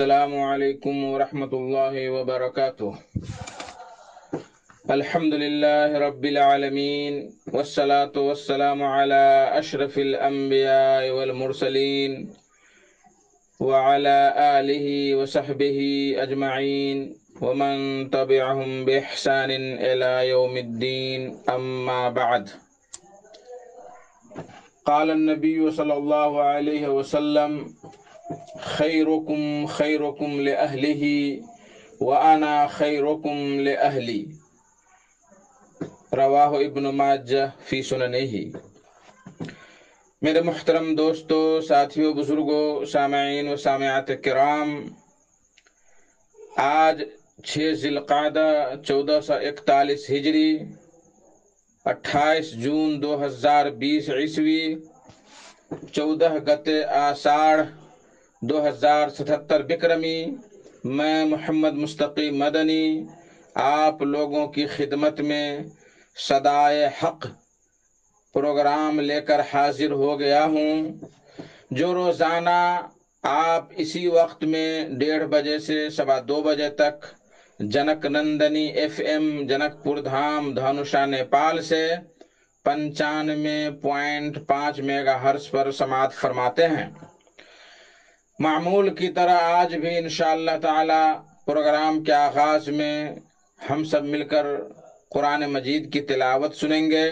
السلام علیکم ورحمۃ اللہ وبرکاتہ۔ الحمد للہ رب العالمین والصلاة والسلام علی اشرف الانبیاء والمرسلین وعلی آلہ وصحبہ اجمعین ومن تبعهم بإحسان الی یوم الدین، اما بعد۔ قال النبی صلی اللہ علیہ وسلم: خیرکم خیرکم لأہلہ وأنا خیرکم لأہلی، رواہ ابن ماجہ فی سننہ۔ میرے محترم دوستو، ساتھیوں، بزرگوں، سامعین و سامعات کرام، آج 6 ذی القعدہ 1441 ہجری، 28 جون 2020 عیسوی، 14 گتے آষاڑھ 2077 بکرمی، میں محمد مستقی مدنی آپ لوگوں کی خدمت میں صدائے حق پروگرام لے کر حاضر ہو گیا ہوں، جو روزانہ آپ اسی وقت میں 1:30 بجے سے 2:15 بجے تک جنک نندنی FM جنک پور دھام دھانوشا نیپال سے 95.5 میگا ہرٹز پر سماعت فرماتے ہیں۔ معمول کی طرح آج بھی انشاءاللہ تعالی پروگرام کے آغاز میں ہم سب مل کر قرآن مجید کی تلاوت سنیں گے،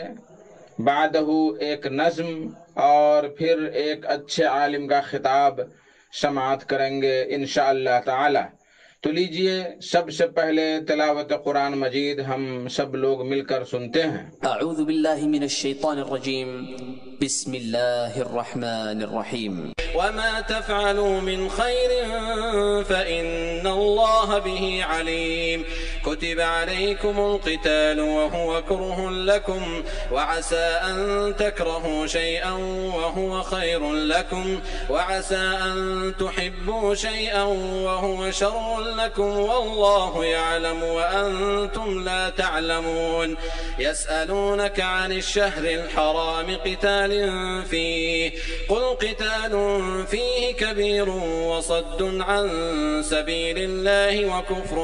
بعدہ ایک نظم اور پھر ایک اچھے عالم کا خطاب سماعت کریں گے انشاءاللہ تعالی۔ تو لیجئے سب سے پہلے تلاوت قرآن مجید ہم سب لوگ مل کر سنتے ہیں۔ اعوذ باللہ من الشیطان الرجیم، بسم اللہ الرحمن الرحیم۔ وما تفعلوا من خير فإن الله به عليم، كتب عليكم القتال وهو كره لكم وعسى أن تكرهوا شيئا وهو خير لكم وعسى أن تحبوا شيئا وهو شر لكم والله يعلم وأنتم لا تعلمون، يسألونك عن الشهر الحرام قتال فيه قل قتال فيه كبير وصد عن سبيل الله وكفر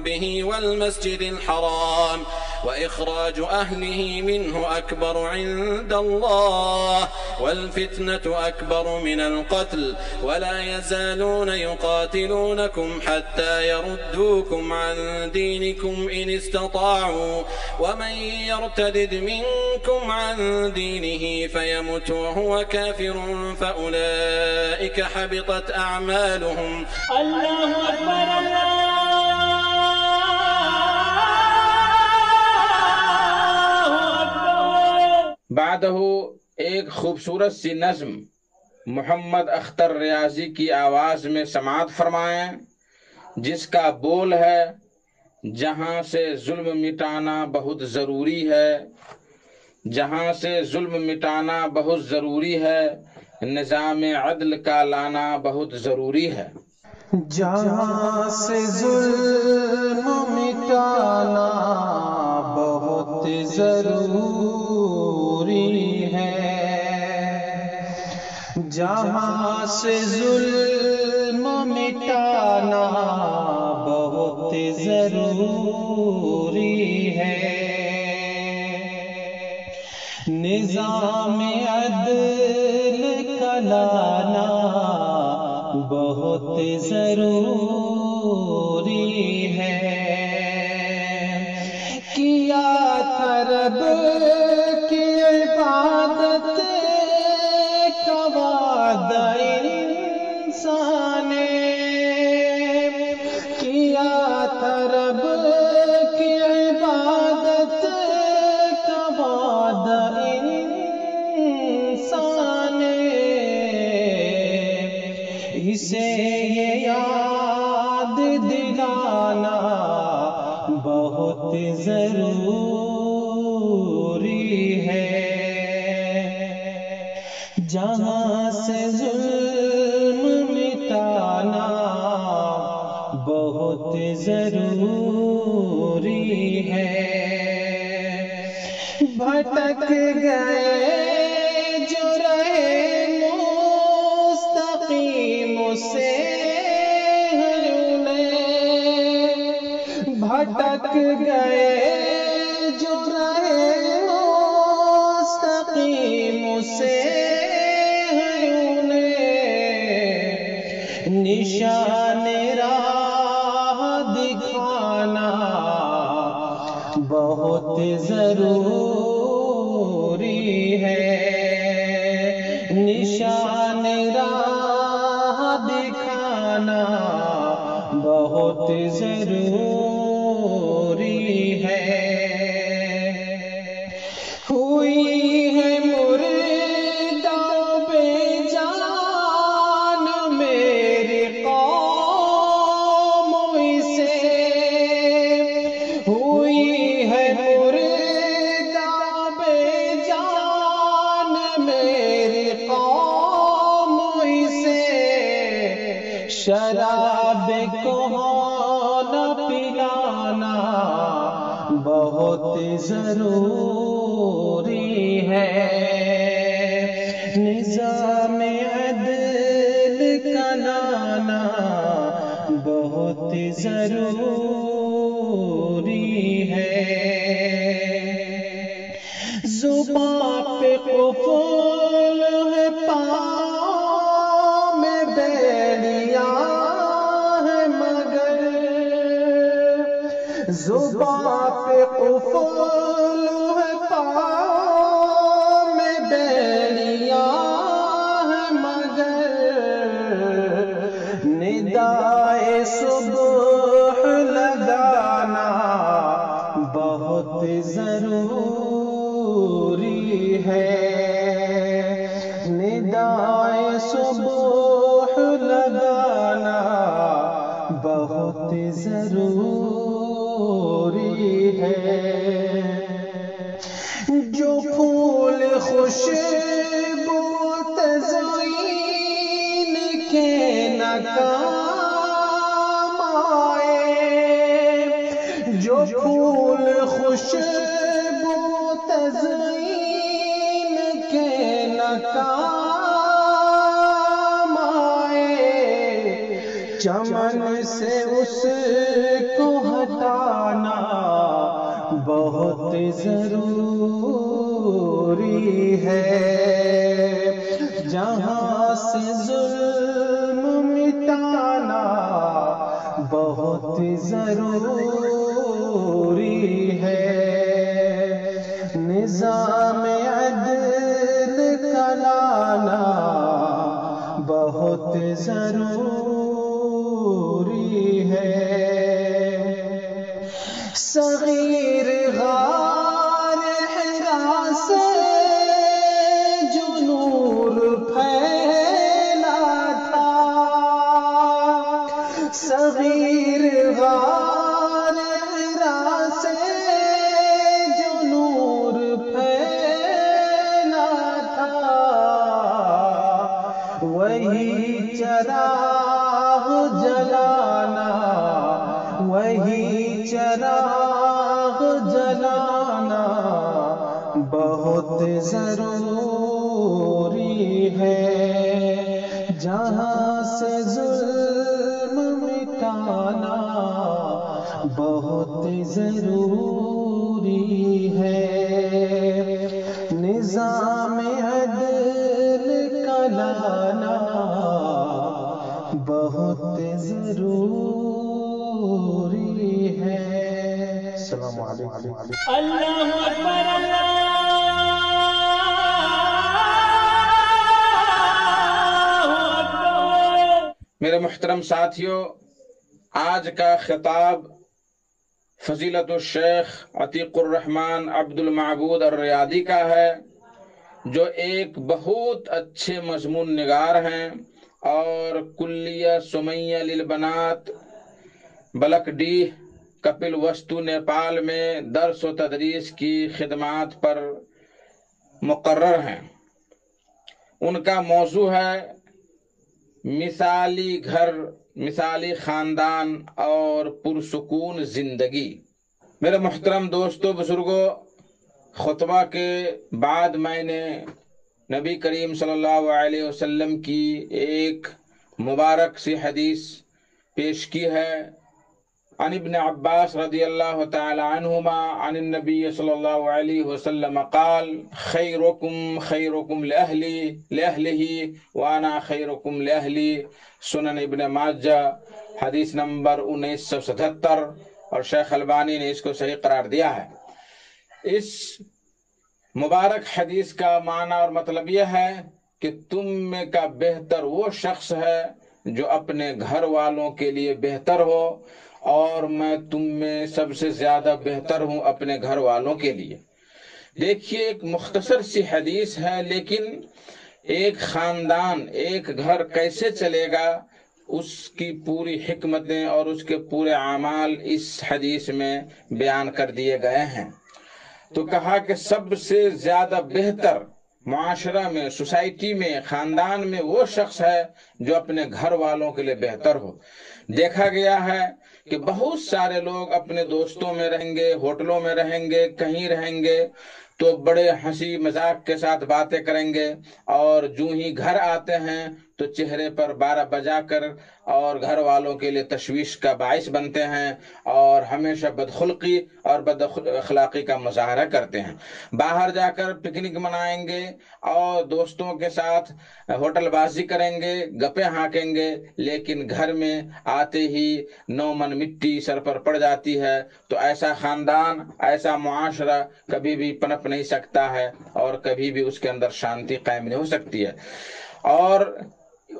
به والمسجد الحرام وإخراج أهله منه أكبر عند الله والفتنة أكبر من القتل ولا يزالون يقاتلونكم حتى يردوكم عن دينكم إن استطاعوا ومن يرتد منكم عن دينه فيمت وهو كافر فأولئك حبطت أعمالهم۔ الله أكبر الله أكبر۔ بعدہ ایک خوبصورت سی نظم محمد اختر ریاضی کی آواز میں سماعت فرمائیں، جس کا بول ہے: جہاں سے ظلم مٹانا بہت ضروری ہے، جہاں سے ظلم مٹانا بہت ضروری ہے، نظام عدل کا لانا بہت ضروری ہے۔ جہاں سے ظلم مٹانا بہت ضروری ہے، جہاں سے ظلم مٹانا بہت ضروری ہے، نظام عدل کا لانا بہت ضروری ہے، کیا تھا رب کی عبادت کا وعدہ انسان نے، کیا تھا رب کی عبادت کا وعدہ انسان نے، اسے یہ یاد دلانا بہت ضروری ہے، جہاں سے ظلم مٹانا بہت ضروری ہے، بھٹک گئے جو رہے مستقیم سے گئے جو رہے مستقیم سے نشان راہ دکھانا بہت ضروری ہے، نشان راہ دکھانا بہت ضروری ہے۔ ہوئی ہے مردہ بے جان میری قوم اسے، ہوئی ہے مردہ بے جان میری قوم اسے، شراب کو نہ پلانا بہت ضروری ہے، نظام عدل کا لانا بہت ضروری ہے۔ زبان پہ قفل ہے، پاؤں میں بیلیاں ہے، مگر زبان پہ قفل ہے، پاؤں میں بیلیاں ہے، مگر ندائے صبح لگانا بہت ضروری ہے، ندائے صبح لگانا بہت ضروری ہے۔ جو پھول خوشبو تزئین کے نہ کام آئے، جو پھول خوشبو تزئین کے نہ کام آئے، چمن سے اس کو ہٹانا بہت ضروری ہے، جہاں سے ظلم مٹانا بہت ضروری ہے، نظام عدل کا لانا بہت ضروری ہے۔ صغیر غار حرا سے جو نور پھیلا تھا، صغیر غار حرا سے جو نور پھیلا تھا، وہی چراغ جلانا، وہی چراغ جلانا بہت ضروری ہے، جہاں سے ظلم مٹانا بہت ضروری ہے، نظام عدل کا لانا بہت ضروری ہے۔ السلام علیکم۔ اللہ اکبر، اللہ اکبر۔ میرے محترم ساتھیوں، آج کا خطاب فضیلت الشیخ عتیق الرحمن عبد المعبود الریاضی کا ہے، جو ایک بہت اچھے مضمون نگار ہیں اور کلیہ سمیہ للبنات بلک ڈی کپل وستو نیپال میں درس و تدریس کی خدمات پر مقرر ہیں۔ ان کا موضوع ہے مثالی گھر، مثالی خاندان اور پرسکون زندگی۔ میرے محترم دوستو، بزرگوں، خطبہ کے بعد میں نے نبی کریم صلی اللہ علیہ وسلم کی ایک مبارک سی حدیث پیش کی ہے۔ عن ابن عباس رضی اللہ تعالی عنہما عن النبی صلی اللہ علیہ وسلم قال خیرکم خیرکم لأہلہ وانا خیرکم لأہلی، سنن ابن ماجہ حدیث نمبر 1977، اور شیخ البانی نے اس کو صحیح قرار دیا ہے۔ اس مبارک حدیث کا معنی اور مطلب یہ ہے کہ تم میں کا بہتر وہ شخص ہے جو اپنے گھر والوں کے لیے بہتر ہو، اور میں تم میں سب سے زیادہ بہتر ہوں اپنے گھر والوں کے لیے۔ دیکھیے ایک مختصر سی حدیث ہے، لیکن ایک خاندان، ایک گھر کیسے چلے گا اس کی پوری حکمتیں اور اس کے پورے اعمال اس حدیث میں بیان کر دیے گئے ہیں۔ تو کہا کہ سب سے زیادہ بہتر معاشرہ میں، سوسائٹی میں، خاندان میں وہ شخص ہے جو اپنے گھر والوں کے لیے بہتر ہو۔ دیکھا گیا ہے کہ بہت سارے لوگ اپنے دوستوں میں رہیں گے، ہوٹلوں میں رہیں گے، کہیں رہیں گے تو بڑے ہنسی مذاق کے ساتھ باتیں کریں گے، اور جو ہی گھر آتے ہیں تو چہرے پر بارہ بجا کر اور گھر والوں کے لیے تشویش کا باعث بنتے ہیں، اور ہمیشہ بدخلقی اور بد اخلاقی کا مظاہرہ کرتے ہیں۔ باہر جا کر پکنک منائیں گے اور دوستوں کے ساتھ ہوٹل بازی کریں گے، گپیں ہانکیں گے، لیکن گھر میں آتے ہی 9 من مٹی سر پر پڑ جاتی ہے۔ تو ایسا خاندان، ایسا معاشرہ کبھی بھی پنپ نہیں سکتا ہے، اور کبھی بھی اس کے اندر شانتی قائم نہیں ہو سکتی ہے۔ اور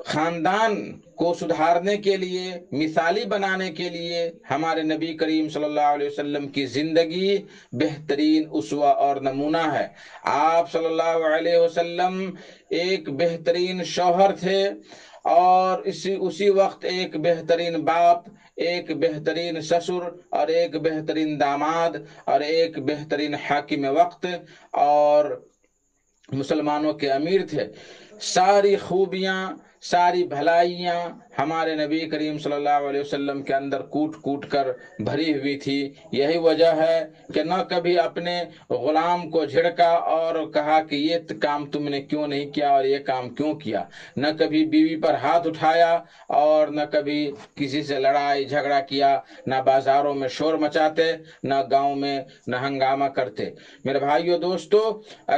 خاندان کو سدھارنے کے لیے، مثالی بنانے کے لیے ہمارے نبی کریم صلی اللہ علیہ وسلم کی زندگی بہترین اسوہ اور نمونہ ہے۔ آپ صلی اللہ علیہ وسلم ایک بہترین شوہر تھے، اور اسی وقت ایک بہترین باپ، ایک بہترین سسر، اور ایک بہترین داماد، اور ایک بہترین حاکم وقت اور مسلمانوں کے امیر تھے۔ ساری خوبیاں، ساری بھلائیاں ہمارے نبی کریم صلی اللہ علیہ وسلم کے اندر کوٹ کوٹ کر بھری ہوئی تھی۔ یہی وجہ ہے کہ نہ کبھی اپنے غلام کو جھڑکا اور کہا کہ یہ کام تم نے کیوں نہیں کیا اور یہ کام کیوں کیا، نہ کبھی بیوی پر ہاتھ اٹھایا، اور نہ کبھی کسی سے لڑائی جھگڑا کیا، نہ بازاروں میں شور مچاتے، نہ گاؤں میں نہ ہنگامہ کرتے۔ میرے بھائیو دوستو،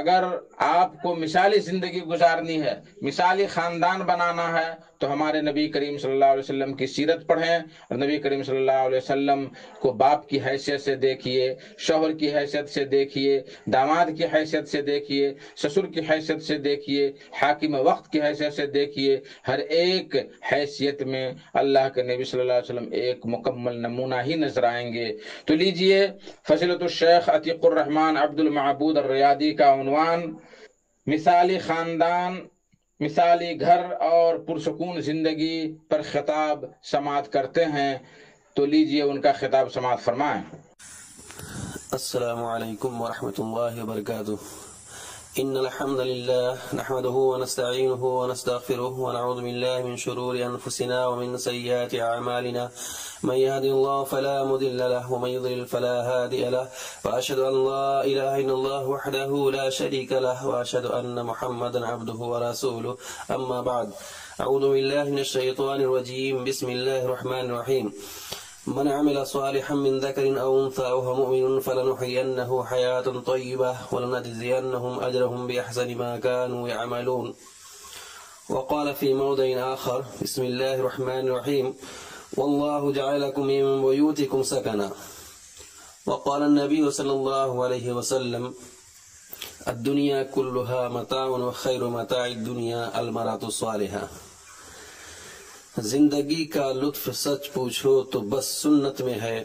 اگر آپ کو مثالی زندگی گزارنی ہے، مثالی خاندان بنانا ہے، تو ہمارے نبی کریم صلی اللہ علیہ وسلم کی سیرت پڑھیں، اور نبی کریم صلی اللہ علیہ وسلم کو باپ کی حیثیت سے دیکھیے، شوہر کی حیثیت سے دیکھیے، داماد کی حیثیت سے دیکھیے، سسر کی حیثیت سے دیکھیے، حاکم وقت کی حیثیت سے دیکھیے۔ ہر ایک حیثیت میں اللہ کے نبی صلی اللہ علیہ وسلم ایک مکمل نمونہ ہی نظر آئیں گے۔ تو لیجئے فضیلت الشیخ عتیق الرحمن عبد المعبود الریاضی کا عنوان مثالی خاندان، مثالی گھر اور پرسکون زندگی پر خطاب سماعت کرتے ہیں۔ تو لیجئے ان کا خطاب سماعت فرمائیں۔ السلام علیکم ورحمۃ اللہ وبرکاتہ۔ إن الحمد لله نحمده ونستعينه ونستغفره ونعوذ بالله من شرور أنفسنا ومن سيئات أعمالنا، من يهد الله فلا مضل له ومن يضلل فلا هادي له، وأشهد أن لا إله إلا الله وحده لا شريك له، وأشهد أن محمدا عبده ورسوله، أما بعد، أعوذ بالله من الشيطان الرجيم، بسم الله الرحمن الرحيم۔ من عمل صالحا من ذكر أو أنثى وهو مؤمن فلنحيينه حياة طيبة ولنجزينهم أجرهم بأحسن ما كانوا يعملون۔ وقال في موضع آخر، بسم الله الرحمن الرحيم، والله جعل لكم من بيوتكم سكنا۔ وقال النبي صلى الله عليه وسلم، الدنيا كلها متاع وخير متاع الدنيا المرأة الصالحة۔ زندگی کا لطف سچ پوچھو تو بس سنت میں ہے،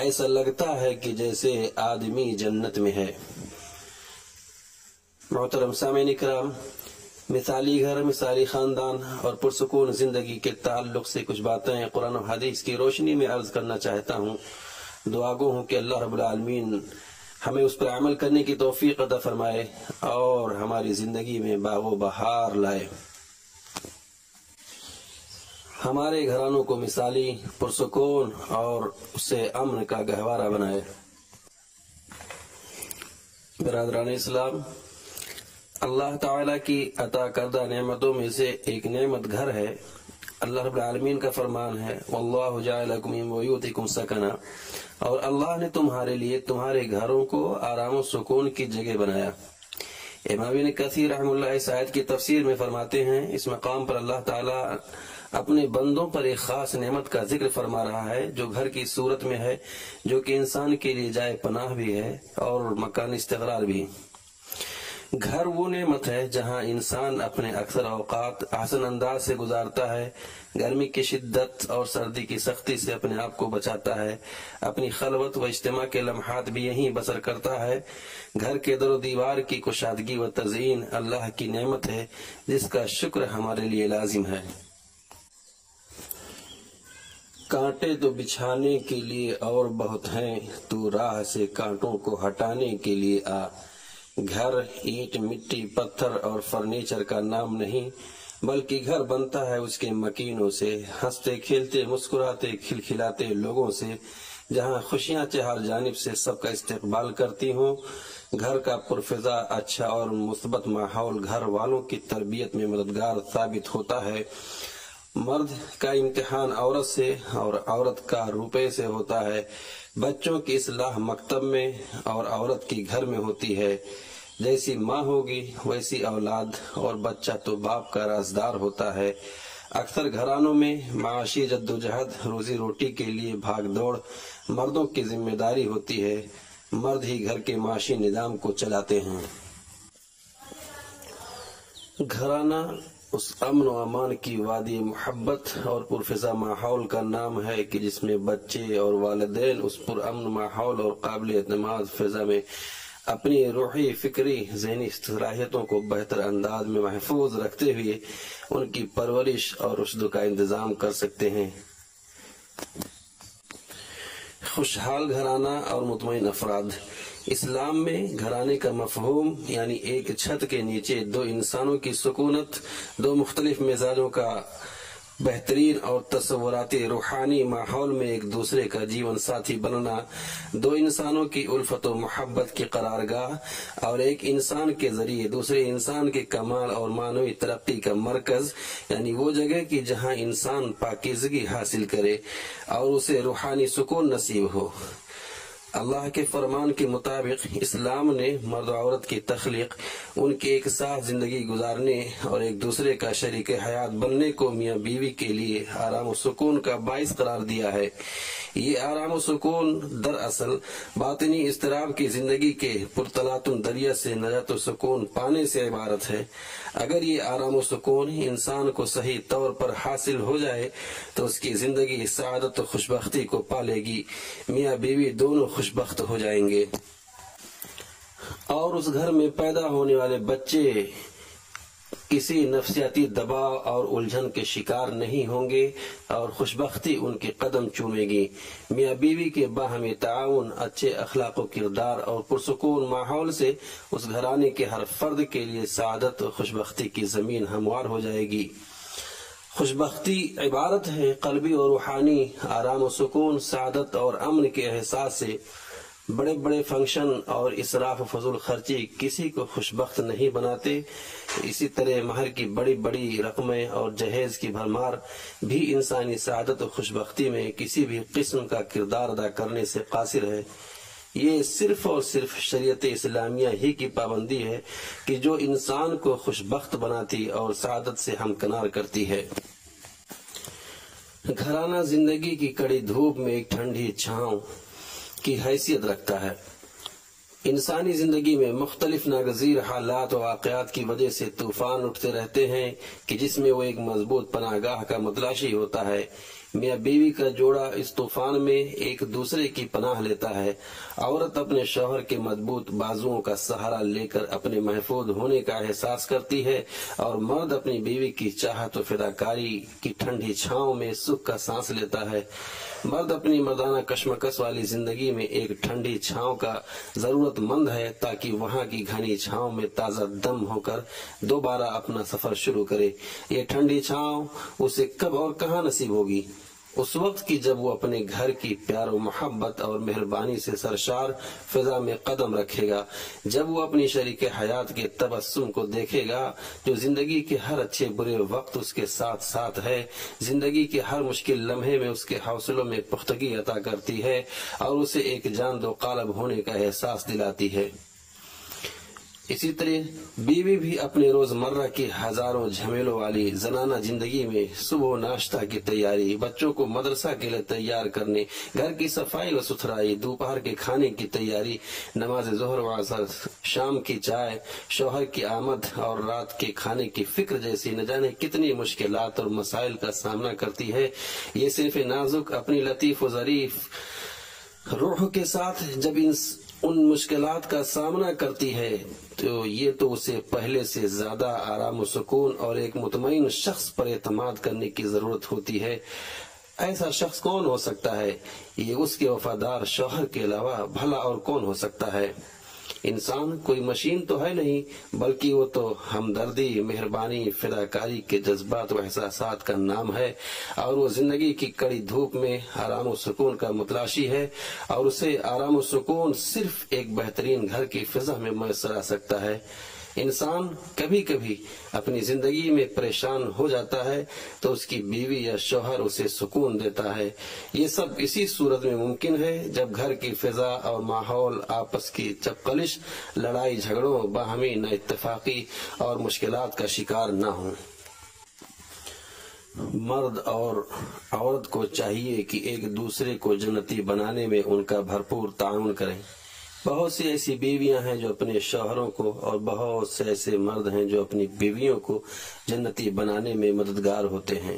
ایسا لگتا ہے کہ جیسے آدمی جنت میں ہے۔ محترم سامعین کرام، مثالی گھر، مثالی خاندان اور پرسکون زندگی کے تعلق سے کچھ باتیں قرآن و حدیث کی روشنی میں عرض کرنا چاہتا ہوں۔ دعا گو ہوں کہ اللہ رب العالمین ہمیں اس پر عمل کرنے کی توفیق عطا فرمائے اور ہماری زندگی میں باغ و بہار لائے، ہمارے گھرانوں کو مثالی، پرسکون اور اسے امن کا گہوارہ بنائے۔ برادران اسلام، اللہ تعالیٰ کی عطا کردہ نعمتوں میں سے ایک نعمت گھر ہے، اللہ رب العالمین کا فرمان ہے واللہ جعل لکم من بیوتکم سکنا، اور اللہ نے تمہارے لیے تمہارے گھروں کو آرام و سکون کی جگہ بنایا۔ امام ابن کثیر رحمہ اللہ اس آیت کی تفسیر میں فرماتے ہیں اس مقام پر اللہ تعالیٰ اپنے بندوں پر ایک خاص نعمت کا ذکر فرما رہا ہے جو گھر کی صورت میں ہے، جو کہ انسان کے لیے جائے پناہ بھی ہے اور مکان استقرار بھی۔ گھر وہ نعمت ہے جہاں انسان اپنے اکثر اوقات احسن انداز سے گزارتا ہے، گرمی کی شدت اور سردی کی سختی سے اپنے آپ کو بچاتا ہے، اپنی خلوت و اجتماع کے لمحات بھی یہیں بسر کرتا ہے۔ گھر کے در و دیوار کی کشادگی و تزئین اللہ کی نعمت ہے جس کا شکر ہمارے لیے لازم ہے۔ کانٹے تو بچھانے کے لیے اور بہت ہیں، تو راہ سے کانٹوں کو ہٹانے کے لیے آ۔ گھر اینٹ مٹی پتھر اور فرنیچر کا نام نہیں، بلکہ گھر بنتا ہے اس کے مکینوں سے، ہنستے کھیلتے مسکراتے کھلکھلاتے لوگوں سے، جہاں خوشیاں ہر جانب سے سب کا استقبال کرتی ہوں۔ گھر کا پرفضا اچھا اور مثبت ماحول گھر والوں کی تربیت میں مددگار ثابت ہوتا ہے۔ مرد کا امتحان عورت سے اور عورت کا روپے سے ہوتا ہے۔ بچوں کی اصلاح مکتب میں اور عورت کی گھر میں ہوتی ہے۔ جیسی ماں ہوگی ویسی اولاد، اور بچہ تو باپ کا رازدار ہوتا ہے۔ اکثر گھرانوں میں معاشی جدوجہد روزی روٹی کے لیے بھاگ دوڑ مردوں کی ذمہ داری ہوتی ہے۔ مرد ہی گھر کے معاشی نظام کو چلاتے ہیں۔ گھرانہ اس امن و امان کی وادی محبت اور پرفضا ماحول کا نام ہے کہ جس میں بچے اور والدین اس پر امن ماحول اور قابل اعتماد فضا میں اپنی روحی فکری ذہنی صلاحیتوں کو بہتر انداز میں محفوظ رکھتے ہوئے ان کی پرورش اور رشد کا انتظام کر سکتے ہیں۔ خوشحال گھرانہ اور مطمئن افراد۔ اسلام میں گھرانے کا مفہوم یعنی ایک چھت کے نیچے دو انسانوں کی سکونت، دو مختلف مزاجوں کا بہترین اور تصوراتی روحانی ماحول میں ایک دوسرے کا جیون ساتھی بننا، دو انسانوں کی الفت و محبت کی قرارگاہ، اور ایک انسان کے ذریعے دوسرے انسان کے کمال اور معنوی ترقی کا مرکز، یعنی وہ جگہ کی جہاں انسان پاکیزگی حاصل کرے اور اسے روحانی سکون نصیب ہو۔ اللہ کے فرمان کے مطابق اسلام نے مرد و عورت کی تخلیق، ان کی ایک ساتھ زندگی گزارنے اور ایک دوسرے کا شریک حیات بننے کو میاں بیوی کے لیے آرام و سکون کا باعث قرار دیا ہے۔ یہ آرام و سکون دراصل باطنی اضطراب کی زندگی کے پرتلاطم دریا سے نجات و سکون پانے سے عبارت ہے۔ اگر یہ آرام و سکون انسان کو صحیح طور پر حاصل ہو جائے تو اس کی زندگی سعادت و خوشبختی کو پالے گی، میاں بیوی دونوں خوشبخت ہو جائیں گے، اور اس گھر میں پیدا ہونے والے بچے کسی نفسیاتی دباؤ اور الجھن کے شکار نہیں ہوں گے اور خوشبختی ان کے قدم چومے گی۔ میاں بیوی کے باہمی تعاون، اچھے اخلاق و کردار اور پرسکون ماحول سے اس گھرانے کے ہر فرد کے لیے سعادت و خوشبختی کی زمین ہموار ہو جائے گی۔ خوشبختی عبارت ہے قلبی اور روحانی آرام و سکون، سعادت اور امن کے احساس سے۔ بڑے بڑے فنکشن اور اسراف و فضول خرچی کسی کو خوشبخت نہیں بناتے۔ اسی طرح مہر کی بڑی بڑی رقمیں اور جہیز کی بھرمار بھی انسانی سعادت و خوشبختی میں کسی بھی قسم کا کردار ادا کرنے سے قاصر ہے۔ یہ صرف اور صرف شریعت اسلامیہ ہی کی پابندی ہے کہ جو انسان کو خوشبخت بناتی اور سعادت سے ہمکنار کرتی ہے۔ گھرانہ زندگی کی کڑی دھوپ میں ایک ٹھنڈی چھاؤں کی حیثیت رکھتا ہے۔ انسانی زندگی میں مختلف ناگزیر حالات و واقعات کی وجہ سے طوفان اٹھتے رہتے ہیں کہ جس میں وہ ایک مضبوط پناہ گاہ کا متلاشی ہوتا ہے۔ میاں بیوی کا جوڑا اس طوفان میں ایک دوسرے کی پناہ لیتا ہے۔ عورت اپنے شوہر کے مضبوط بازوؤں کا سہارا لے کر اپنے محفوظ ہونے کا احساس کرتی ہے، اور مرد اپنی بیوی کی چاہت و فداکاری کی ٹھنڈی چھاؤں میں سکھ کا سانس لیتا ہے۔ مرد اپنی مردانہ کشمکش والی زندگی میں ایک ٹھنڈی چھاؤں کا ضرورت مند ہے تاکہ وہاں کی گھنی چھاؤں میں تازہ دم ہو کر دوبارہ اپنا سفر شروع کرے۔ یہ ٹھنڈی چھاؤں اسے کب اور کہاں نصیب ہوگی؟ اس وقت کی جب وہ اپنے گھر کی پیار و محبت اور مہربانی سے سرشار فضا میں قدم رکھے گا، جب وہ اپنی شریک حیات کے تبسم کو دیکھے گا جو زندگی کے ہر اچھے برے وقت اس کے ساتھ ساتھ ہے، زندگی کے ہر مشکل لمحے میں اس کے حوصلوں میں پختگی عطا کرتی ہے اور اسے ایک جان دو قالب ہونے کا احساس دلاتی ہے۔ اسی طرح بیوی بھی اپنے روزمرہ کی ہزاروں جھمیلوں والی زنانہ زندگی میں صبح ناشتہ کی تیاری، بچوں کو مدرسہ کے لیے تیار کرنے، گھر کی صفائی و ستھرائی، دوپہر کے کھانے کی تیاری، نماز ظہر و عصر، شام کی چائے، شوہر کی آمد اور رات کے کھانے کی فکر جیسی نہ جانے کتنی مشکلات اور مسائل کا سامنا کرتی ہے۔ یہ صرف نازک اپنی لطیف و ظریف روح کے ساتھ جب ان مشکلات کا سامنا کرتی ہے تو یہ تو اسے پہلے سے زیادہ آرام و سکون اور ایک مطمئن شخص پر اعتماد کرنے کی ضرورت ہوتی ہے۔ ایسا شخص کون ہو سکتا ہے؟ یہ اس کے وفادار شوہر کے علاوہ بھلا اور کون ہو سکتا ہے؟ انسان کوئی مشین تو ہے نہیں، بلکہ وہ تو ہمدردی، مہربانی، فداکاری کے جذبات و احساسات کا نام ہے، اور وہ زندگی کی کڑی دھوپ میں آرام و سکون کا متلاشی ہے، اور اسے آرام و سکون صرف ایک بہترین گھر کی فضا میں میسر آ سکتا ہے۔ انسان کبھی کبھی اپنی زندگی میں پریشان ہو جاتا ہے تو اس کی بیوی یا شوہر اسے سکون دیتا ہے۔ یہ سب اسی صورت میں ممکن ہے جب گھر کی فضا اور ماحول آپس کی چپقلش، لڑائی جھگڑوں، باہمی نہ اتفاقی اور مشکلات کا شکار نہ ہوں۔ مرد اور عورت کو چاہیے کہ ایک دوسرے کو جنتی بنانے میں ان کا بھرپور تعاون کریں۔ بہت سی ایسی بیویاں ہیں جو اپنے شوہروں کو اور بہت سے ایسے مرد ہیں جو اپنی بیویوں کو جنتی بنانے میں مددگار ہوتے ہیں۔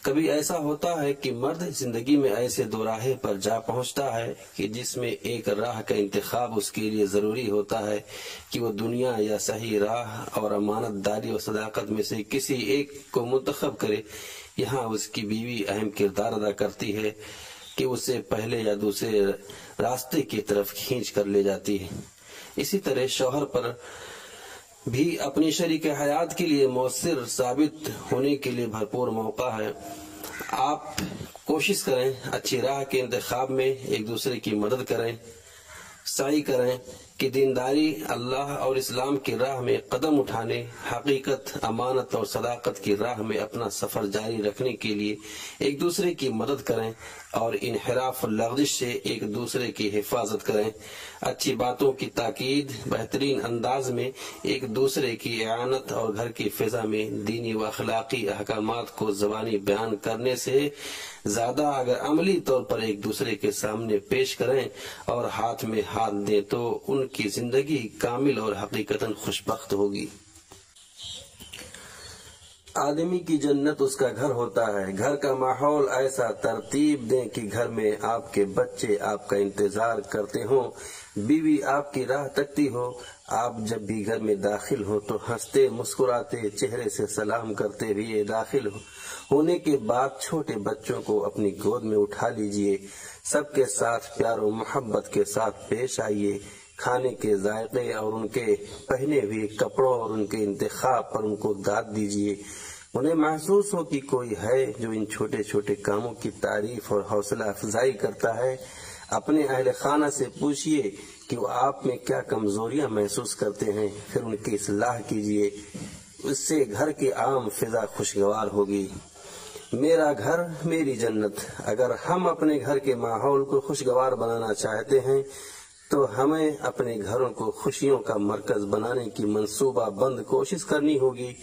کبھی ایسا ہوتا ہے کہ مرد زندگی میں ایسے دو راہیں پر جا پہنچتا ہے کہ جس میں ایک راہ کا انتخاب اس کے لیے ضروری ہوتا ہے کہ وہ دنیا یا صحیح راہ اور امانت داری و صداقت میں سے کسی ایک کو منتخب کرے۔ یہاں اس کی بیوی اہم کردار ادا کرتی ہے کہ اسے پہلے یا دوسرے راستے کی طرف کھینچ کر لے جاتی ہے۔ اسی طرح شوہر پر بھی اپنی شریک حیات کے لیے مؤثر ثابت ہونے کے لیے بھرپور موقع ہے۔ آپ کوشش کریں اچھی راہ کے انتخاب میں ایک دوسرے کی مدد کریں، سعی کریں کہ دینداری، اللہ اور اسلام کی راہ میں قدم اٹھانے، حقیقت، امانت اور صداقت کی راہ میں اپنا سفر جاری رکھنے کے لیے ایک دوسرے کی مدد کریں اور انحراف و لغزش سے ایک دوسرے کی حفاظت کریں۔ اچھی باتوں کی تاکید، بہترین انداز میں ایک دوسرے کی اعانت اور گھر کی فضا میں دینی و اخلاقی احکامات کو زبانی بیان کرنے سے زیادہ اگر عملی طور پر ایک دوسرے کے سامنے پیش کریں اور ہاتھ میں ہاتھ دیں تو ان کی زندگی کامل اور حقیقتاً خوشبخت ہوگی۔ آدمی کی جنت اس کا گھر ہوتا ہے۔ گھر کا ماحول ایسا ترتیب دیں کہ گھر میں آپ کے بچے آپ کا انتظار کرتے ہوں، بیوی آپ کی راہ تکتی ہو، آپ جب بھی گھر میں داخل ہو تو ہنستے مسکراتے چہرے سے سلام کرتے ہوئے داخل ہونے کے بعد چھوٹے بچوں کو اپنی گود میں اٹھا لیجئے، سب کے ساتھ پیار و محبت کے ساتھ پیش آئیے، کھانے کے ذائقے اور ان کے پہنے ہوئے کپڑوں اور ان کے انتخاب پر ان کو داد دیجئے۔ انہیں محسوس ہو کہ کوئی ہے جو ان چھوٹے چھوٹے کاموں کی تعریف اور حوصلہ افزائی کرتا ہے۔ اپنے اہل خانہ سے پوچھئے کہ وہ آپ میں کیا کمزوریاں محسوس کرتے ہیں، پھر ان کی اصلاح کیجئے، اس سے گھر کی عام فضا خوشگوار ہوگی۔ میرا گھر میری جنت۔ اگر ہم اپنے گھر کے ماحول کو خوشگوار بنانا چاہتے ہیں تو ہمیں اپنے گھروں کو خوشیوں کا مرکز بنانے کی منصوبہ بند کوشش کرنی ہوگی۔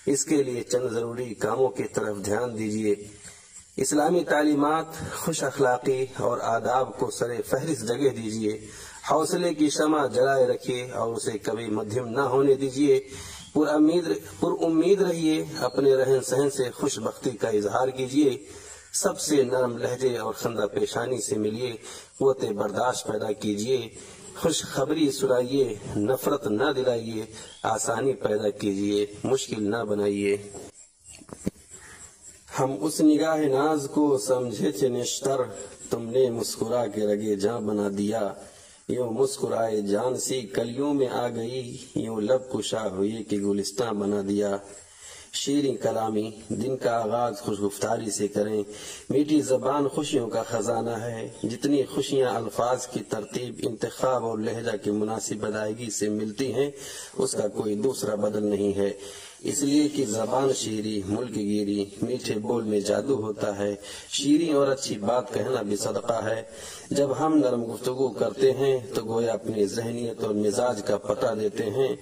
اس کے لیے چند ضروری کاموں کی طرف دھیان دیجیے۔ اسلامی تعلیمات، خوش اخلاقی اور آداب کو سر فہرست جگہ دیجیے۔ حوصلے کی شمع جلائے رکھیے اور اسے کبھی مدھم نہ ہونے دیجیے۔ پر امید رہیے، اپنے رہن سہن سے خوش بختی کا اظہار کیجیے، سب سے نرم لہجے اور خندہ پیشانی سے ملیے، قوت برداشت پیدا کیجیے، خوش خبری سنائیے، نفرت نہ دلائیے، آسانی پیدا کیجیے، مشکل نہ بنائیے۔ ہم اس نگاہ ناز کو سمجھے تھے نشتر، تم نے مسکرا کے رگے جاں بنا دیا، یوں مسکرائے جان سی کلیوں میں آ گئی، یوں لب کشا ہوئی کہ گلستان بنا دیا۔ شیریں کلامی، دن کا آغاز خوش گفتاری سے کریں۔ میٹھی زبان خوشیوں کا خزانہ ہے، جتنی خوشیاں الفاظ کی ترتیب، انتخاب اور لہجہ کی مناسب ادائیگی سے ملتی ہیں اس کا کوئی دوسرا بدل نہیں ہے۔ اس لیے کہ زبان شیریں ملک گیری، میٹھے بول میں جادو ہوتا ہے۔ شیریں اور اچھی بات کہنا بھی صدقہ ہے۔ جب ہم نرم گفتگو کرتے ہیں تو گویا اپنی ذہنیت اور مزاج کا پتہ دیتے ہیں۔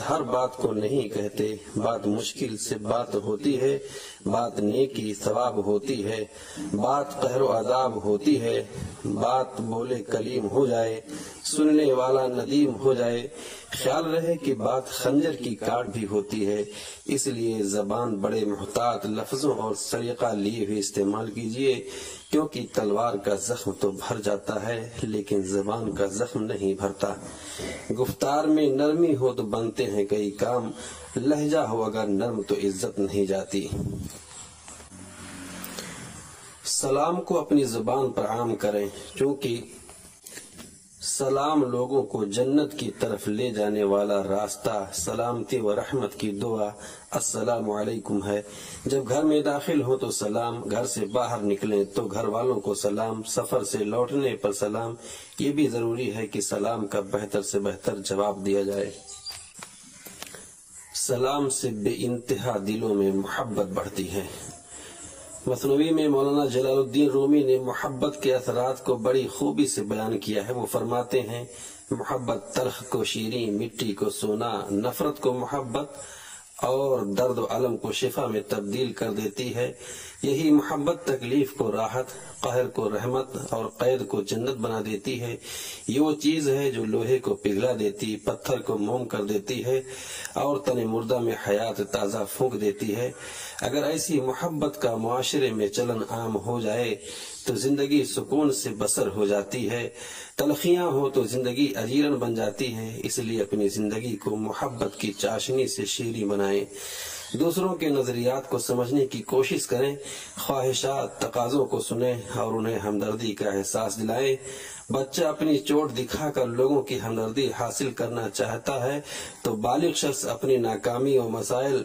ہر بات کو نہیں کہتے، بات مشکل سے بات ہوتی ہے، بات نیکی ثواب ہوتی ہے، بات قہر و عذاب ہوتی ہے، بات بولے کلیم ہو جائے، سننے والا ندیم ہو جائے۔ خیال رہے کہ بات خنجر کی کاٹ بھی ہوتی ہے، اس لیے زبان بڑے محتاط لفظوں اور سلیقہ لیے ہوئے استعمال کیجیے، کیونکہ تلوار کا زخم تو بھر جاتا ہے لیکن زبان کا زخم نہیں بھرتا۔ گفتار میں نرمی ہو تو بنتے ہیں کئی کام، لہجہ ہو اگر نرم تو عزت نہیں جاتی۔ سلام کو اپنی زبان پر عام کریں، چونکہ سلام لوگوں کو جنت کی طرف لے جانے والا راستہ، سلامتی و رحمت کی دعا السلام علیکم ہے۔ جب گھر میں داخل ہو تو سلام، گھر سے باہر نکلیں تو گھر والوں کو سلام، سفر سے لوٹنے پر سلام۔ یہ بھی ضروری ہے کہ سلام کا بہتر سے بہتر جواب دیا جائے۔ سلام سے بے انتہا دلوں میں محبت بڑھتی ہے۔ مثنوی میں مولانا جلال الدین رومی نے محبت کے اثرات کو بڑی خوبی سے بیان کیا ہے۔ وہ فرماتے ہیں، محبت تلخ کو شیریں، مٹی کو سونا، نفرت کو محبت اور درد و علم کو شفا میں تبدیل کر دیتی ہے۔ یہی محبت تکلیف کو راحت، قہر کو رحمت اور قید کو جنت بنا دیتی ہے۔ یہ وہ چیز ہے جو لوہے کو پگھلا دیتی، پتھر کو موم کر دیتی ہے اور تن مردہ میں حیات تازہ پھونک دیتی ہے۔ اگر ایسی محبت کا معاشرے میں چلن عام ہو جائے تو زندگی سکون سے بسر ہو جاتی ہے، تلخیاں ہو تو زندگی اجیرن بن جاتی ہے۔ اس لیے اپنی زندگی کو محبت کی چاشنی سے شیریں بنائیں، دوسروں کے نظریات کو سمجھنے کی کوشش کریں، خواہشات تقاضوں کو سنیں اور انہیں ہمدردی کا احساس دلائیں۔ بچہ اپنی چوٹ دکھا کر لوگوں کی ہمدردی حاصل کرنا چاہتا ہے تو بالغ شخص اپنی ناکامی و مسائل،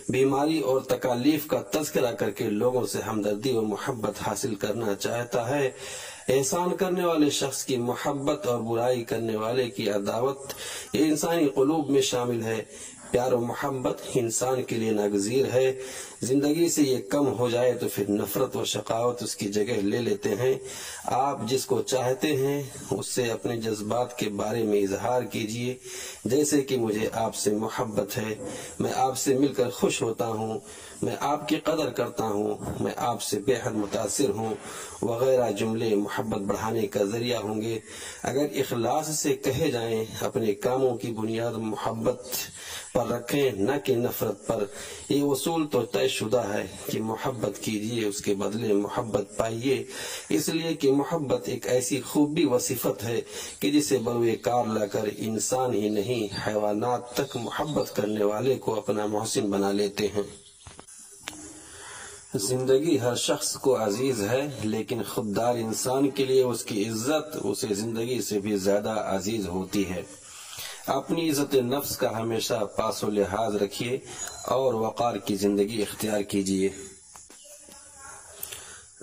بیماری اور تکالیف کا تذکرہ کر کے لوگوں سے ہمدردی و محبت حاصل کرنا چاہتا ہے۔ احسان کرنے والے شخص کی محبت اور برائی کرنے والے کی عداوت یہ انسانی قلوب میں شامل ہے۔ پیار و محبت انسان کے لیے ناگزیر ہے۔ زندگی سے یہ کم ہو جائے تو پھر نفرت و شقاوت اس کی جگہ لے لیتے ہیں۔ آپ جس کو چاہتے ہیں اس سے اپنے جذبات کے بارے میں اظہار کیجیے، جیسے کہ مجھے آپ سے محبت ہے، میں آپ سے مل کر خوش ہوتا ہوں، میں آپ کی قدر کرتا ہوں، میں آپ سے بے حد متاثر ہوں، وغیرہ جملے محبت بڑھانے کا ذریعہ ہوں گے۔ اگر اخلاص سے کہے جائیں، اپنے کاموں کی بنیاد محبت پر رکھیں نہ کہ نفرت پر۔ یہ اصول تو طے شدہ ہے کہ محبت کیجیے، اس کے بدلے محبت پائیے، اس لیے کہ محبت ایک ایسی خوبی و صفت ہے کہ جسے بروئے کار لا کر انسان ہی نہیں حیوانات تک محبت کرنے والے کو اپنا محسن بنا لیتے ہیں۔ زندگی ہر شخص کو عزیز ہے، لیکن خوددار انسان کے لیے اس کی عزت اسے زندگی سے بھی زیادہ عزیز ہوتی ہے۔ اپنی عزت نفس کا ہمیشہ پاس و لحاظ رکھیے اور وقار کی زندگی اختیار کیجیے۔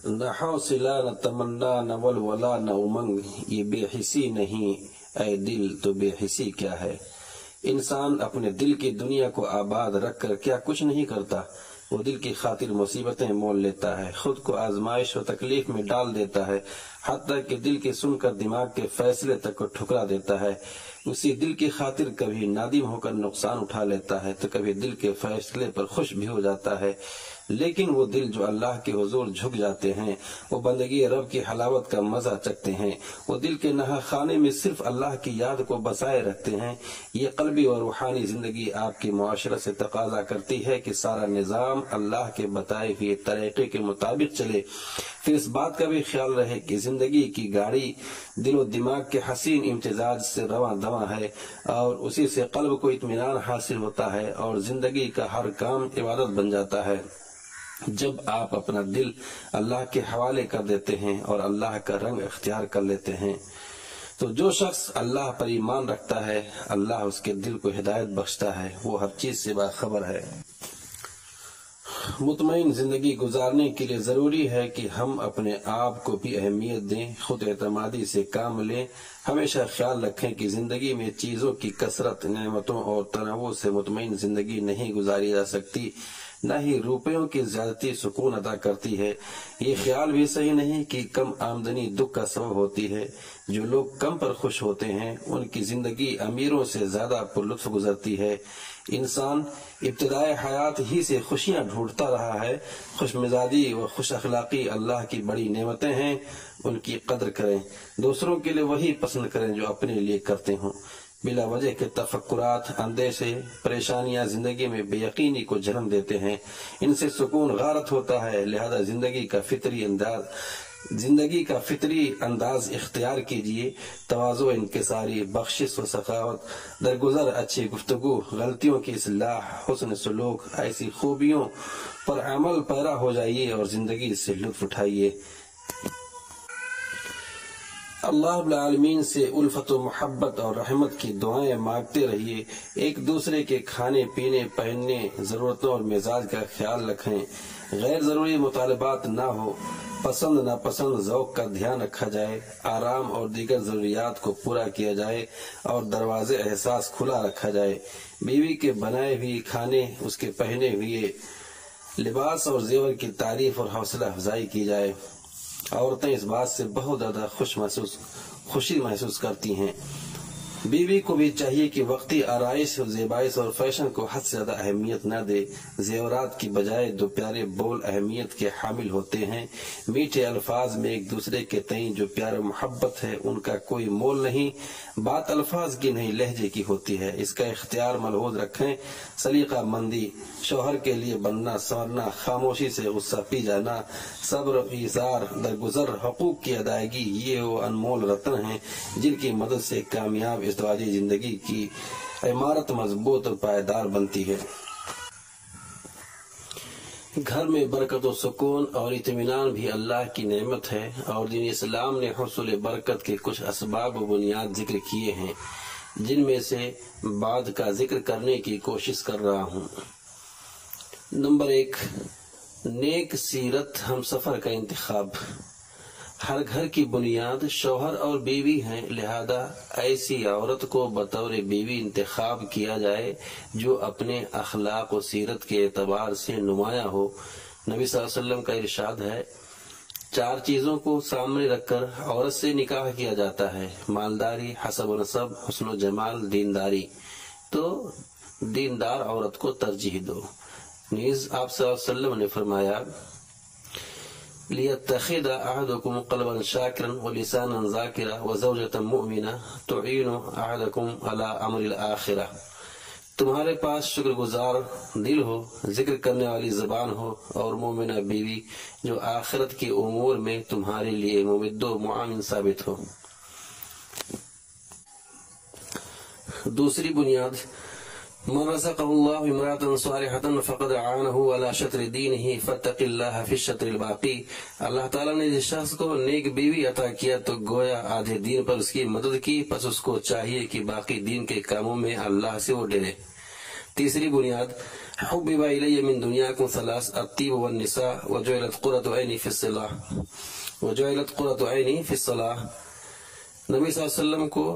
نہ حوصلہ نہ تمنا نہ ولولہ نہ امنگ، یہ بے حسی نہیں اے دل تو بے حسی کیا ہے۔ انسان اپنے دل کی دنیا کو آباد رکھ کر کیا کچھ نہیں کرتا، وہ دل کی خاطر مصیبتیں مول لیتا ہے، خود کو آزمائش و تکلیف میں ڈال دیتا ہے، حتیٰ کہ دل کے سن کر دماغ کے فیصلے تک کو ٹھکرا دیتا ہے۔ اسی دل کی خاطر کبھی نادم ہو کر نقصان اٹھا لیتا ہے تو کبھی دل کے فیصلے پر خوش بھی ہو جاتا ہے۔ لیکن وہ دل جو اللہ کے حضور جھک جاتے ہیں، وہ بندگی رب کی حلاوت کا مزہ چکھتے ہیں، وہ دل کے نہا خانے میں صرف اللہ کی یاد کو بسائے رکھتے ہیں۔ یہ قلبی اور روحانی زندگی آپ کی معاشرت سے تقاضا کرتی ہے کہ سارا نظام اللہ کے بتائے ہوئے طریقے کے مطابق چلے۔ پھر اس بات کا بھی خیال رہے کہ زندگی کی گاڑی دل و دماغ کے حسین امتزاج سے رواں دواں ہے اور اسی سے قلب کو اطمینان حاصل ہوتا ہے اور زندگی کا ہر کام عبادت بن جاتا ہے۔ جب آپ اپنا دل اللہ کے حوالے کر دیتے ہیں اور اللہ کا رنگ اختیار کر لیتے ہیں تو جو شخص اللہ پر ایمان رکھتا ہے، اللہ اس کے دل کو ہدایت بخشتا ہے، وہ ہر چیز سے باخبر ہے۔ مطمئن زندگی گزارنے کے لیے ضروری ہے کہ ہم اپنے آپ کو بھی اہمیت دیں، خود اعتمادی سے کام لیں، ہمیشہ خیال رکھیں کہ زندگی میں چیزوں کی کثرت، نعمتوں اور تنوع سے مطمئن زندگی نہیں گزاری جا سکتی، نہ ہی روپیوں کی زیادتی سکون عطا کرتی ہے۔ یہ خیال بھی صحیح نہیں کہ کم آمدنی دکھ کا سبب ہوتی ہے۔ جو لوگ کم پر خوش ہوتے ہیں ان کی زندگی امیروں سے زیادہ پر لطف گزرتی ہے۔ انسان ابتدائے حیات ہی سے خوشیاں ڈھونڈتا رہا ہے۔ خوش مزاجی و خوش اخلاقی اللہ کی بڑی نعمتیں ہیں، ان کی قدر کریں، دوسروں کے لیے وہی پسند کریں جو اپنے لیے کرتے ہوں۔ بلا وجہ کے تفکرات، اندیشے، پریشانیاں زندگی میں بے یقینی کو جنم دیتے ہیں، ان سے سکون غارت ہوتا ہے۔ لہذا زندگی کا فطری انداز اختیار کیجیے۔ تواضع، انکساری، بخشش و سخاوت، درگزر، اچھی گفتگو، غلطیوں کی اصلاح، حسن سلوک، ایسی خوبیوں پر عمل پیرا ہو جائیے اور زندگی سے لطف اٹھائیے۔ اللہ رب العالمین سے الفت و محبت اور رحمت کی دعائیں مانگتے رہیے۔ ایک دوسرے کے کھانے پینے، پہننے، ضرورتوں اور مزاج کا خیال رکھیں۔ غیر ضروری مطالبات نہ ہو، پسند ناپسند ذوق کا دھیان رکھا جائے، آرام اور دیگر ضروریات کو پورا کیا جائے اور دروازے احساس کھلا رکھا جائے۔ بیوی کے بنائے ہوئے کھانے، اس کے پہنے ہوئے لباس اور زیور کی تعریف اور حوصلہ افزائی کی جائے۔ عورتیں اس بات سے بہت زیادہ خوشی محسوس کرتی ہیں۔ بیوی کو بھی چاہیے کہ وقتی آرائش اور زیبائش اور فیشن کو حد سے زیادہ اہمیت نہ دے۔ زیورات کی بجائے دو پیارے بول اہمیت کے حامل ہوتے ہیں۔ میٹھے الفاظ میں ایک دوسرے کے تئیں جو پیار و محبت ہے ان کا کوئی مول نہیں۔ بات الفاظ کی نہیں لہجے کی ہوتی ہے، اس کا اختیار ملحوظ رکھیں۔ سلیقہ مندی، شوہر کے لیے بننا سنورنا، خاموشی سے غصہ پی جانا، صبر، ایثار، درگزر، حقوق کی ادائیگی، یہ وہ انمول رتن ہیں جن کی مدد سے کامیاب ازدواجی زندگی کی عمارت مضبوط اور پائیدار بنتی ہے۔ گھر میں برکت و سکون اور اطمینان بھی اللہ کی نعمت ہے، اور دین اسلام نے حصول برکت کے کچھ اسباب و بنیاد ذکر کیے ہیں، جن میں سے بعد کا ذکر کرنے کی کوشش کر رہا ہوں۔ نمبر 1، نیک سیرت ہم سفر کا انتخاب۔ ہر گھر کی بنیاد شوہر اور بیوی ہیں، لہذا ایسی عورت کو بطور بیوی انتخاب کیا جائے جو اپنے اخلاق و سیرت کے اعتبار سے نمایاں ہو۔ نبی صلی اللہ علیہ وسلم کا ارشاد ہے، 4 چیزوں کو سامنے رکھ کر عورت سے نکاح کیا جاتا ہے: مالداری، حسب و نسب، حسن و جمال، دینداری۔ تو دیندار عورت کو ترجیح دو۔ نیز آپ صلی اللہ علیہ وسلم نے فرمایا، لِيَتَّخِذَ أَحَدُكُمْ قَلْبًا شَاكِرًا وَلِسَانًا ذَاكِرًا وَزَوْجَةً مُؤْمِنَةً تُعِينُ أَحَدَكُمْ عَلَى أَمْرِ الْآخِرَةِ۔ تمہارے پاس شکر گزار دل ہو، ذکر کرنے والی زبان ہو، اور مومنہ بیوی جو آخرت کے امور میں تمہارے لیے ممد و معاون ثابت ہو۔ دوسری بنیاد، من رزقه الله امرأة صالحة فقد اعانه على شطر دینه فاتق الله في الشطر الباقی۔ اللہ تعالیٰ نے جس شخص کو نیک بیوی عطا کیا تو گویا آدھے دین پر اس کی مدد کی، پس اس کو چاہیے کہ باقی دین کے کاموں میں اللہ سے وہ ڈرے۔ تیسری بنیاد، حبب الی من دنیاکم 3 الطیب والنساء وجعلت قرۃ عینی فی الصلاۃ۔ نبی صلی اللہ علیہ وسلم کو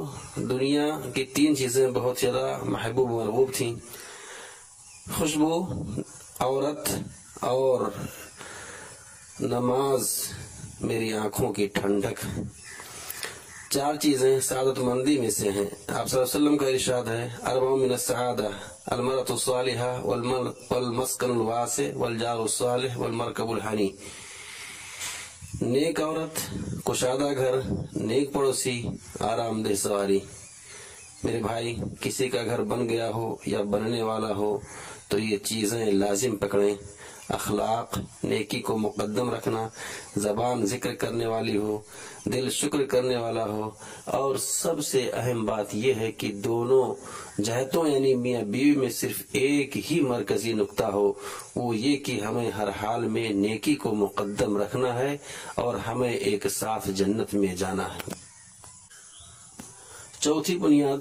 دنیا کی 3 چیزیں بہت زیادہ محبوب و مرغوب تھیں: خوشبو، عورت اور نماز، میری آنکھوں کی ٹھنڈک۔ 4 چیزیں سعادت مندی میں سے ہیں۔ آپ صلی اللہ علیہ وسلم کا ارشاد ہے، 4 من السعادہ: المرأة الصالحہ والمسکن الواسع والجار الصالح والمرکب الحنی۔ نیک عورت، کشادہ گھر، نیک پڑوسی، آرام دہ سواری۔ میرے بھائی، کسی کا گھر بن گیا ہو یا بننے والا ہو تو یہ چیزیں لازم پکڑیں: اخلاق، نیکی کو مقدم رکھنا، زبان ذکر کرنے والی ہو، دل شکر کرنے والا ہو، اور سب سے اہم بات یہ ہے کہ دونوں جہتوں یعنی میاں بیوی میں صرف ایک ہی مرکزی نقطہ ہو، وہ یہ کہ ہمیں ہر حال میں نیکی کو مقدم رکھنا ہے اور ہمیں ایک ساتھ جنت میں جانا ہے۔ چوتھی بنیاد،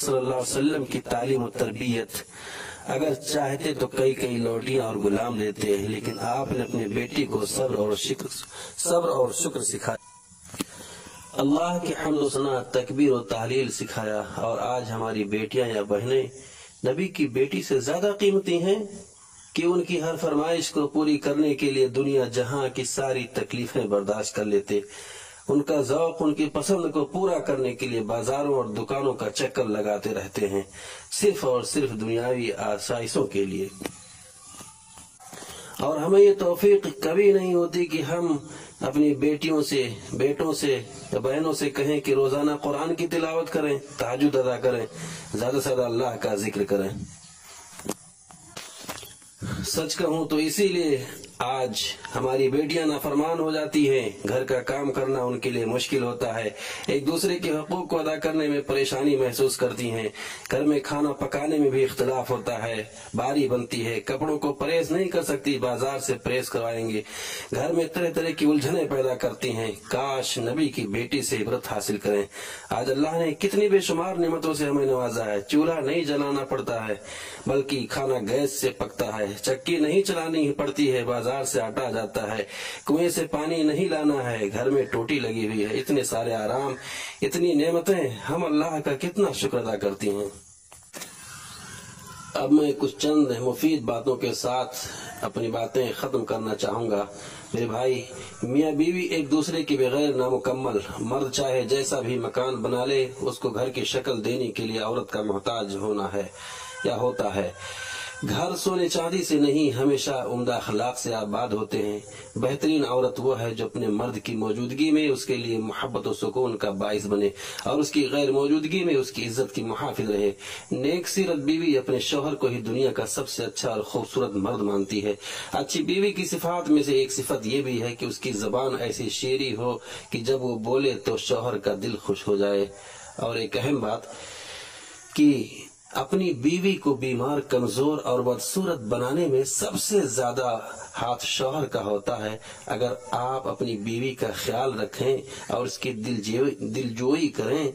صلی اللہ علیہ وسلم کی تعلیم و تربیت، اگر چاہتے تو کئی کئی لوٹیاں اور غلام دیتے، لیکن آپ نے اپنی بیٹی کو صبر اور شکر سکھایا، اللہ کی حمد و ثنا، تکبیر و تحلیل سکھایا، اور آج ہماری بیٹیاں یا بہنیں نبی کی بیٹی سے زیادہ قیمتی ہیں کہ ان کی ہر فرمائش کو پوری کرنے کے لیے دنیا جہاں کی ساری تکلیفیں برداشت کر لیتے، ان کا ذوق، ان کی پسند کو پورا کرنے کے لیے بازاروں اور دکانوں کا چکر لگاتے رہتے ہیں، صرف اور صرف دنیاوی آسائشوں کے لیے۔ اور ہمیں یہ توفیق کبھی نہیں ہوتی کہ ہم اپنی بیٹیوں سے، بیٹوں سے یا بہنوں سے کہیں کہ روزانہ قرآن کی تلاوت کریں، تہجد ادا کریں، زیادہ سے زیادہ اللہ کا ذکر کریں۔ سچ کہوں تو اسی لیے آج ہماری بیٹیاں نافرمان ہو جاتی ہیں، گھر کا کام کرنا ان کے لیے مشکل ہوتا ہے، ایک دوسرے کے حقوق کو ادا کرنے میں پریشانی محسوس کرتی ہیں، گھر میں کھانا پکانے میں بھی اختلاف ہوتا ہے، باری بنتی ہے، کپڑوں کو پریس نہیں کر سکتی، بازار سے پریس کروائیں گے، گھر میں طرح طرح کی الجھنیں پیدا کرتی ہیں۔ کاش نبی کی بیٹی سے عبرت حاصل کریں۔ آج اللہ نے کتنی بے شمار نعمتوں سے ہمیں نوازا ہے، چولہا نہیں جلانا پڑتا ہے بلکہ کھانا گیس سے پکتا ہے، چکی نہیں چلانی پڑتی ہے، بازار سے آٹا جاتا ہے، کنویں سے پانی نہیں لانا ہے، گھر میں ٹوٹی لگی ہوئی ہے، اتنے سارے آرام، اتنی نعمتیں، ہم اللہ کا کتنا شکر ادا کرتی ہیں۔ اب میں کچھ چند مفید باتوں کے ساتھ اپنی باتیں ختم کرنا چاہوں گا۔ میرے بھائی، میاں بیوی ایک دوسرے کے بغیر نامکمل، مرد چاہے جیسا بھی مکان بنا لے، اس کو گھر کی شکل دینے کے لیے عورت کا محتاج ہونا ہے یا ہوتا ہے۔ گھر سونے چاندی سے نہیں، ہمیشہ عمدہ اخلاق سے آباد ہوتے ہیں۔ بہترین عورت وہ ہے جو اپنے مرد کی موجودگی میں اس کے لیے محبت و سکون کا باعث بنے اور اس کی غیر موجودگی میں اس کی عزت کی محافظ رہے۔ نیک سیرت بیوی اپنے شوہر کو ہی دنیا کا سب سے اچھا اور خوبصورت مرد مانتی ہے۔ اچھی بیوی کی صفات میں سے ایک صفت یہ بھی ہے کہ اس کی زبان ایسی شیریں ہو کہ جب وہ بولے تو شوہر کا دل خوش ہو جائے۔ اور ایک اہم بات کہ اپنی بیوی کو بیمار، کمزور اور بدصورت بنانے میں سب سے زیادہ ہاتھ شوہر کا ہوتا ہے۔ اگر آپ اپنی بیوی کا خیال رکھیں اور اس کی دلجوئی کریں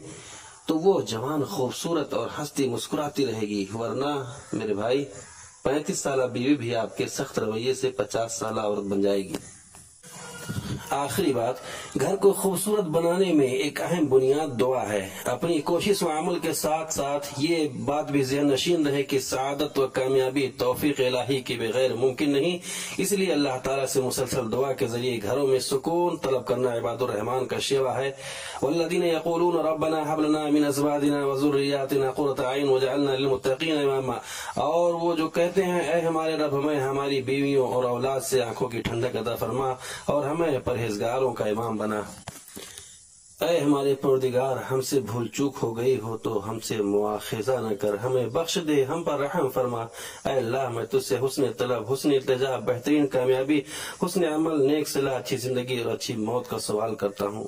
تو وہ جوان، خوبصورت اور ہنستی مسکراتی رہے گی، ورنہ میرے بھائی 35 سالہ بیوی بھی آپ کے سخت رویے سے 50 سالہ عورت بن جائے گی۔ آخری بات، گھر کو خوبصورت بنانے میں ایک اہم بنیاد دعا ہے۔ اپنی کوشش و عمل کے ساتھ ساتھ یہ بات بھی ذہن نشین رہے کہ سعادت و کامیابی توفیق الہی کے بغیر ممکن نہیں، اس لیے اللہ تعالیٰ سے مسلسل دعا کے ذریعے گھروں میں سکون طلب کرنا عباد الرحمان کا شیوا ہے۔ والذین یقولون ربنا هب لنا من ازواجنا وذریاتنا قرۃ اعین واجعلنا للمتقین اماما، اور وہ جو کہتے ہیں اے ہمارے رب، ہمیں ہماری بیویوں اور اولاد سے آنکھوں کی ٹھنڈک عطا فرما اور ہمیں پرہیزگاروں کا امام بنا۔ اے ہمارے پروردگار، ہم سے بھول چوک ہو گئی ہو تو ہم سے مواخذہ نہ کر، ہمیں بخش دے، ہم پر رحم فرما۔ اے اللہ، میں تجھ سے حسن طلب، حسن التجا، بہترین کامیابی، حسن عمل، نیک صلاح، اچھی زندگی اور اچھی موت کا سوال کرتا ہوں۔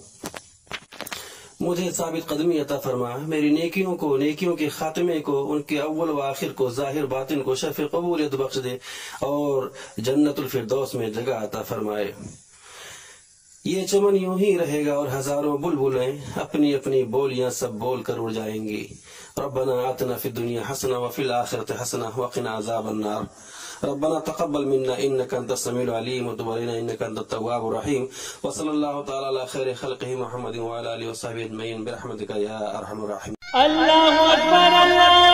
مجھے ثابت قدمی عطا فرما، میری نیکیوں کو، نیکیوں کے خاتمے کو، ان کے اول و آخر کو، ظاہر باطن کو شرف قبولیت بخش دے اور جنت الفردوس میں جگہ عطا فرمائے۔ یہ چمن یوں ہی رہے گا اور ہزاروں بلبلیں اپنی اپنی بولیاں سب بول کر اڑ جائیں گی۔ ربنا آتنا فی الدنیا حسنہ وفی الآخرۃ حسنہ وقنا عذاب النار۔ ربنا تقبل منا انك انت السميع العليم وتب علينا انك انت التواب الرحيم وصلى الله تعالى على خير خلقه محمد وعلى اله وصحبه اجمعين برحمتك يا ارحم الراحمين۔ اللہ اکبر، اللہ